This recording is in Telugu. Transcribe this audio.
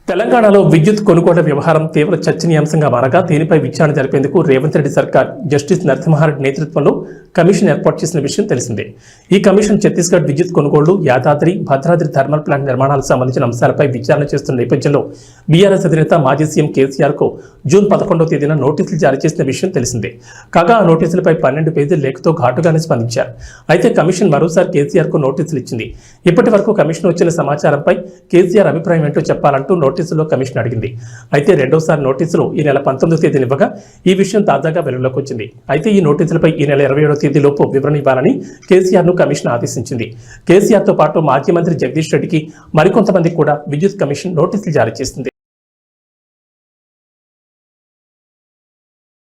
తెలంగాణలో విద్యుత్ కొనుగోళ్ల వ్యవహారం తీవ్ర చర్చనీయాంశంగా మారగా దీనిపై విచారణ జరిపేందుకు రేవంత్ రెడ్డి సర్కార్ జస్టిస్ నరసింహారెడ్డి నేతృత్వంలో కమిషన్ ఏర్పాటు చేసిన విషయం తెలిసిందే. ఈ కమిషన్ ఛత్తీస్గఢ్ విద్యుత్ కొనుగోళ్లు, యాదాద్రి, భద్రాద్రి థర్మల్ ప్లాంట్ నిర్మాణాలకు సంబంధించిన అంశాలపై విచారణ చేస్తున్న నేపథ్యంలో బీఆర్ఎస్ అధినేత మాజీ సీఎం కేసీఆర్ కు జూన్ 11వ తేదీన నోటీసులు జారీ చేసిన విషయం తెలిసిందే. కాగా ఆ నోటీసులపై 12 పేజీల లేఖతో ఘాటుగానే స్పందించారు. అయితే కమిషన్ మరోసారి కేసీఆర్ కు నోటీసులు ఇచ్చింది. ఇప్పటి వరకు కమిషన్ వచ్చిన సమాచారంపై కేసీఆర్ అభిప్రాయం ఏంటో చెప్పాలంటూ నోటీసులో కమిషన్ అడిగింది. అయితే రెండోసారి నోటీసులు ఈ నెల 19వ తేదీన ఇవ్వగా ఈ విషయం తాజాగా వెలుగులోకి వచ్చింది. అయితే ఈ నోటీసులపై ఈ నెల 27వ తేదీలోపు వివరణ ఇవ్వాలని కేసీఆర్ ను కమిషన్ ఆదేశించింది. కేసీఆర్ తో పాటు మాజీ మంత్రి జగదీష్ రెడ్డికి మరికొంతమందికి కూడా విద్యుత్ కమిషన్ నోటీసులు జారీ చేసింది.